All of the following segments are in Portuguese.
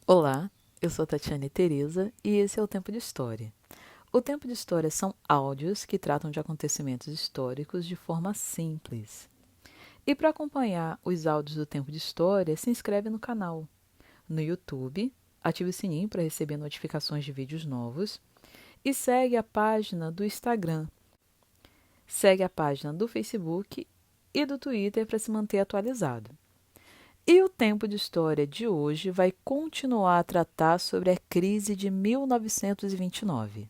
Olá, eu sou Tatiane Teresa e esse é o Tempo de História. O Tempo de História são áudios que tratam de acontecimentos históricos de forma simples. E para acompanhar os áudios do Tempo de História, se inscreve no canal. No YouTube, ative o sininho para receber notificações de vídeos novos e segue a página do Instagram. Segue a página do Facebook e do Twitter para se manter atualizado. E o Tempo de História de hoje vai continuar a tratar sobre a crise de 1929.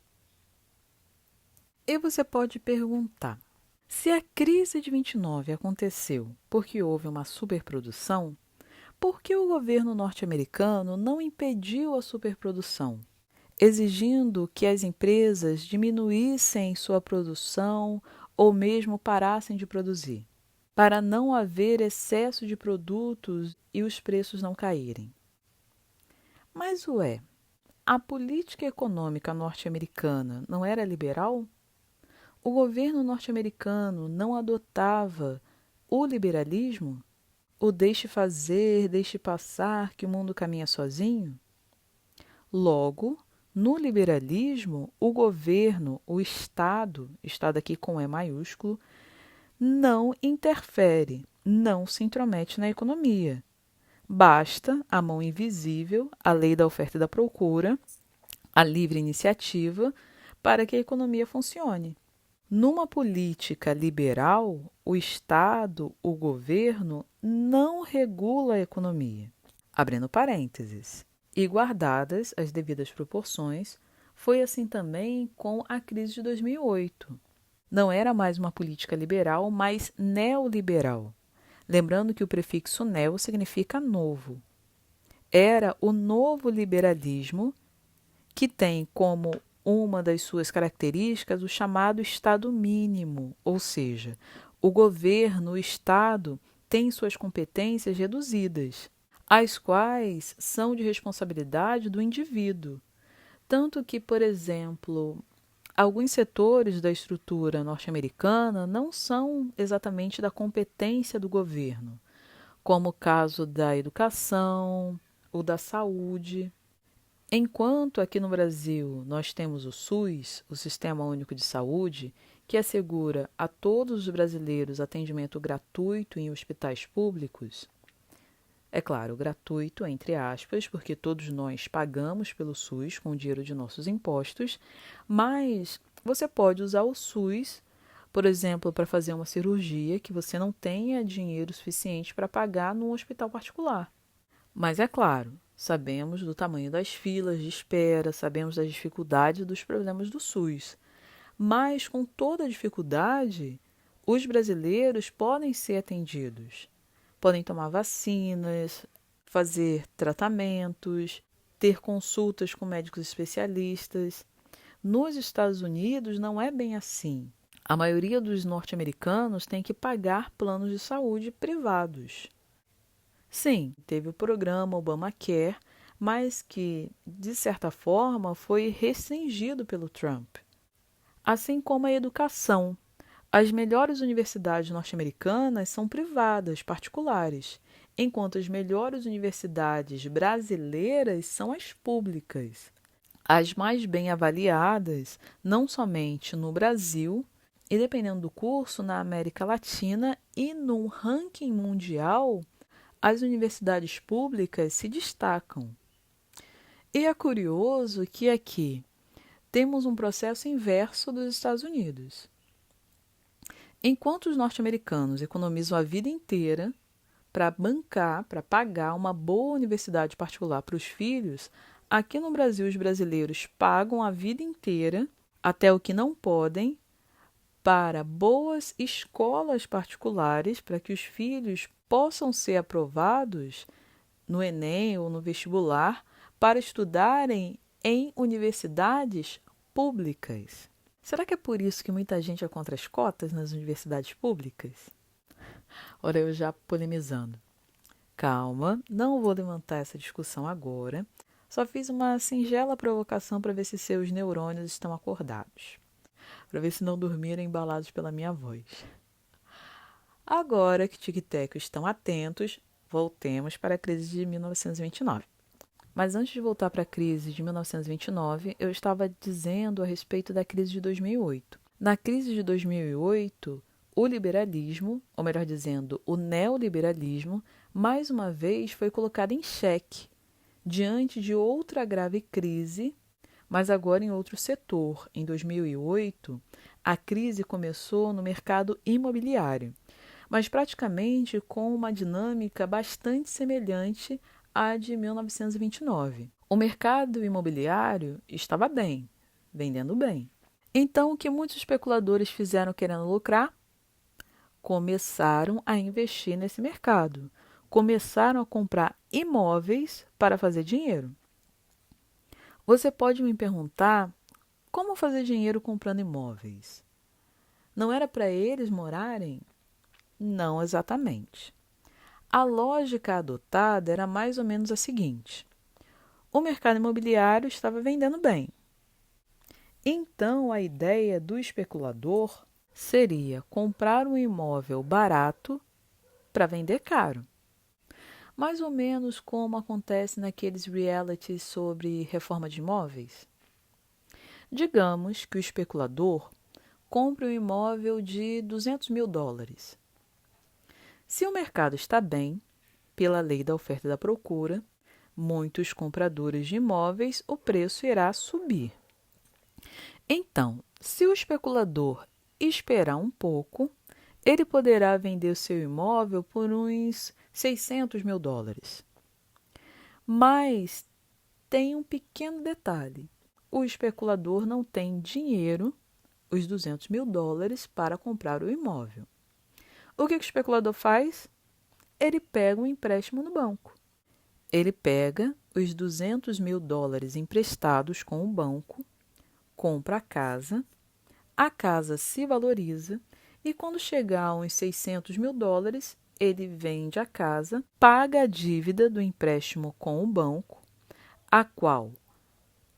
E você pode perguntar: se a crise de 29 aconteceu porque houve uma superprodução, por que o governo norte-americano não impediu a superprodução, exigindo que as empresas diminuíssem sua produção ou mesmo parassem de produzir, para não haver excesso de produtos e os preços não caírem? Mas a política econômica norte-americana não era liberal? O governo norte-americano não adotava o liberalismo? O deixe fazer, deixe passar, que o mundo caminha sozinho? Logo, no liberalismo, o governo, o Estado aqui com E maiúsculo, não interfere, não se intromete na economia. Basta a mão invisível, a lei da oferta e da procura, a livre iniciativa, para que a economia funcione. Numa política liberal, o Estado, o governo, não regula a economia. Abrindo parênteses. E guardadas as devidas proporções, foi assim também com a crise de 2008. Não era mais uma política liberal, mas neoliberal. Lembrando que o prefixo neo significa novo. Era o novo liberalismo que tem como uma das suas características o chamado Estado mínimo, ou seja, o governo, o Estado, tem suas competências reduzidas, as quais são de responsabilidade do indivíduo. Tanto que, por exemplo, alguns setores da estrutura norte-americana não são exatamente da competência do governo, como o caso da educação ou da saúde. Enquanto aqui no Brasil nós temos o SUS, o Sistema Único de Saúde, que assegura a todos os brasileiros atendimento gratuito em hospitais públicos, é claro, gratuito entre aspas, porque todos nós pagamos pelo SUS com o dinheiro de nossos impostos, mas você pode usar o SUS, por exemplo, para fazer uma cirurgia que você não tenha dinheiro suficiente para pagar num hospital particular. Mas é claro, sabemos do tamanho das filas de espera, sabemos das dificuldades e dos problemas do SUS. Mas, com toda a dificuldade, os brasileiros podem ser atendidos. Podem tomar vacinas, fazer tratamentos, ter consultas com médicos especialistas. Nos Estados Unidos não é bem assim. A maioria dos norte-americanos tem que pagar planos de saúde privados. Sim, teve o programa Obamacare, mas que, de certa forma, foi restringido pelo Trump. Assim como a educação. As melhores universidades norte-americanas são privadas, particulares, enquanto as melhores universidades brasileiras são as públicas. As mais bem avaliadas, não somente no Brasil, e dependendo do curso, na América Latina e num ranking mundial, as universidades públicas se destacam. E é curioso que aqui temos um processo inverso dos Estados Unidos. Enquanto os norte-americanos economizam a vida inteira para bancar, para pagar uma boa universidade particular para os filhos, aqui no Brasil os brasileiros pagam a vida inteira, até o que não podem, para boas escolas particulares, para que os filhos possam ser aprovados no Enem ou no vestibular para estudarem em universidades públicas. Será que é por isso que muita gente é contra as cotas nas universidades públicas? Ora, eu já polemizando. Calma, não vou levantar essa discussão agora. Só fiz uma singela provocação para ver se seus neurônios estão acordados. Para ver se não dormiram embalados pela minha voz. Agora que tic-tecos estão atentos, voltemos para a crise de 1929. Mas antes de voltar para a crise de 1929, eu estava dizendo a respeito da crise de 2008. Na crise de 2008, o liberalismo, ou melhor dizendo, o neoliberalismo, mais uma vez foi colocado em xeque diante de outra grave crise, mas agora em outro setor. Em 2008, a crise começou no mercado imobiliário, mas praticamente com uma dinâmica bastante semelhante à de 1929. O mercado imobiliário estava bem, vendendo bem. Então, o que muitos especuladores fizeram querendo lucrar? Começaram a investir nesse mercado. Começaram a comprar imóveis para fazer dinheiro. Você pode me perguntar como fazer dinheiro comprando imóveis? Não era para eles morarem? Não exatamente. A lógica adotada era mais ou menos a seguinte: o mercado imobiliário estava vendendo bem. Então, a ideia do especulador seria comprar um imóvel barato para vender caro. Mais ou menos como acontece naqueles realities sobre reforma de imóveis. Digamos que o especulador compre um imóvel de $200.000. Se o mercado está bem, pela lei da oferta e da procura, muitos compradores de imóveis, o preço irá subir. Então, se o especulador esperar um pouco, ele poderá vender o seu imóvel por uns $600.000. Mas tem um pequeno detalhe: o especulador não tem dinheiro, os $200.000, para comprar o imóvel. O que o especulador faz? Ele pega um empréstimo no banco. Ele pega os $200.000 emprestados com o banco, compra a casa se valoriza e quando chegar a uns $600.000, ele vende a casa, paga a dívida do empréstimo com o banco, a qual,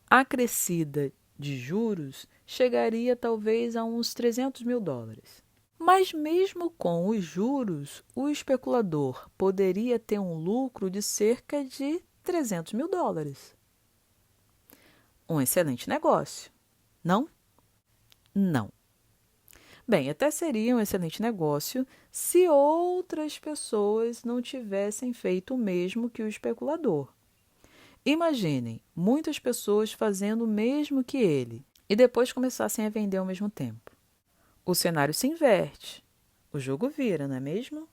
acrescida de juros, chegaria talvez a uns $300.000. Mas mesmo com os juros, o especulador poderia ter um lucro de cerca de $300.000. Um excelente negócio, não? Não. Bem, até seria um excelente negócio se outras pessoas não tivessem feito o mesmo que o especulador. Imaginem muitas pessoas fazendo o mesmo que ele e depois começassem a vender ao mesmo tempo. O cenário se inverte, o jogo vira, não é mesmo?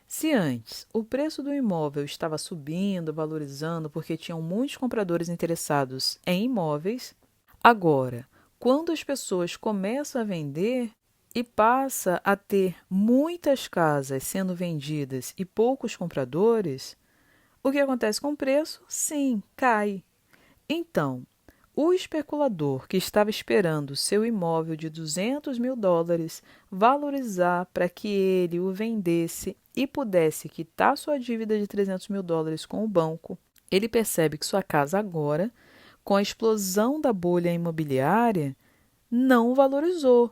Se antes o preço do imóvel estava subindo, valorizando porque tinham muitos compradores interessados em imóveis, agora, quando as pessoas começam a vender e passa a ter muitas casas sendo vendidas e poucos compradores, o que acontece com o preço? Sim, cai. Então, o especulador que estava esperando seu imóvel de $200.000 valorizar para que ele o vendesse e pudesse quitar sua dívida de $300.000 com o banco, ele percebe que sua casa agora, com a explosão da bolha imobiliária, não valorizou.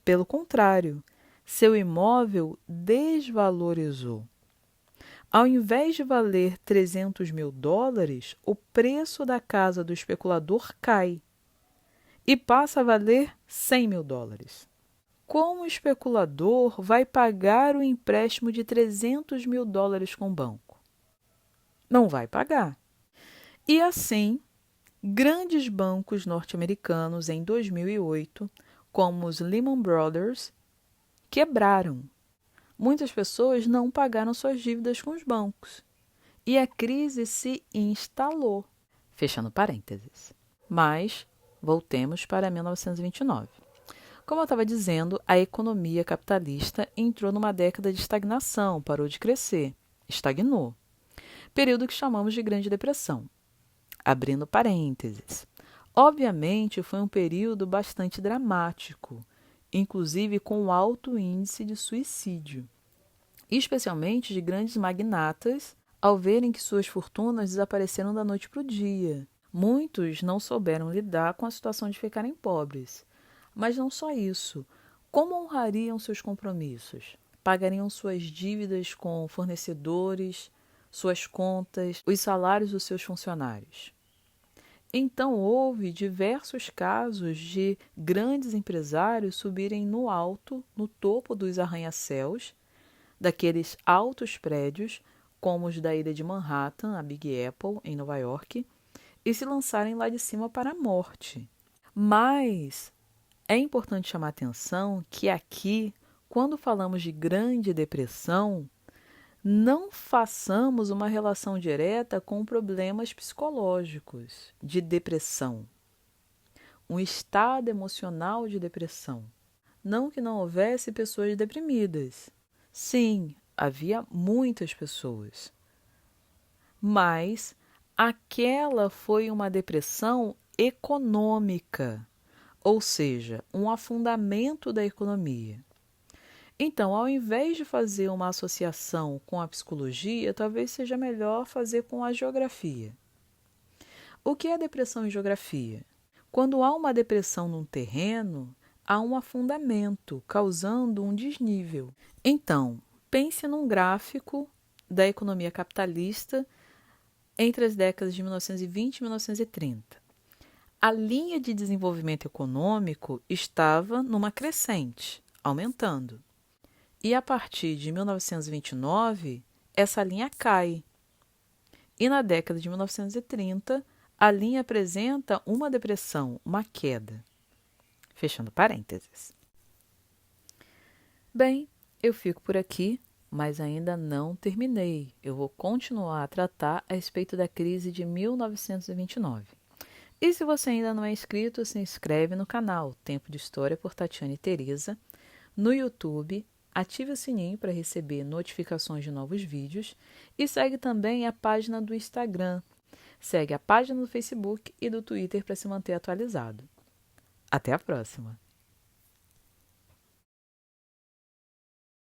Pelo contrário, seu imóvel desvalorizou. Ao invés de valer $300.000, o preço da casa do especulador cai e passa a valer $100.000. Como o especulador vai pagar o empréstimo de $300.000 com o banco? Não vai pagar. E assim, grandes bancos norte-americanos em 2008, como os Lehman Brothers, quebraram. Muitas pessoas não pagaram suas dívidas com os bancos e a crise se instalou. Fechando parênteses. Mas voltemos para 1929. Como eu estava dizendo, a economia capitalista entrou numa década de estagnação, parou de crescer, estagnou. Período que chamamos de Grande Depressão. Abrindo parênteses. Obviamente, foi um período bastante dramático, inclusive com alto índice de suicídio, especialmente de grandes magnatas, ao verem que suas fortunas desapareceram da noite para o dia. Muitos não souberam lidar com a situação de ficarem pobres. Mas não só isso. Como honrariam seus compromissos? Pagariam suas dívidas com fornecedores, suas contas, os salários dos seus funcionários. Então, houve diversos casos de grandes empresários subirem no alto, no topo dos arranha-céus, daqueles altos prédios, como os da ilha de Manhattan, a Big Apple, em Nova York, e se lançarem lá de cima para a morte. Mas é importante chamar a atenção que aqui, quando falamos de Grande Depressão, não façamos uma relação direta com problemas psicológicos de depressão, um estado emocional de depressão. Não que não houvesse pessoas deprimidas. Sim, havia muitas pessoas. Mas aquela foi uma depressão econômica, ou seja, um afundamento da economia. Então, ao invés de fazer uma associação com a psicologia, talvez seja melhor fazer com a geografia. O que é depressão em geografia? Quando há uma depressão num terreno, há um afundamento, causando um desnível. Então, pense num gráfico da economia capitalista entre as décadas de 1920 e 1930. A linha de desenvolvimento econômico estava numa crescente, aumentando. E a partir de 1929, essa linha cai. E na década de 1930, a linha apresenta uma depressão, uma queda. Fechando parênteses. Bem, eu fico por aqui, mas ainda não terminei. Eu vou continuar a tratar a respeito da crise de 1929. E se você ainda não é inscrito, se inscreve no canal Tempo de História por Tatiana e Teresa, no YouTube. Ative o sininho para receber notificações de novos vídeos e segue também a página do Instagram. Segue a página do Facebook e do Twitter para se manter atualizado. Até a próxima!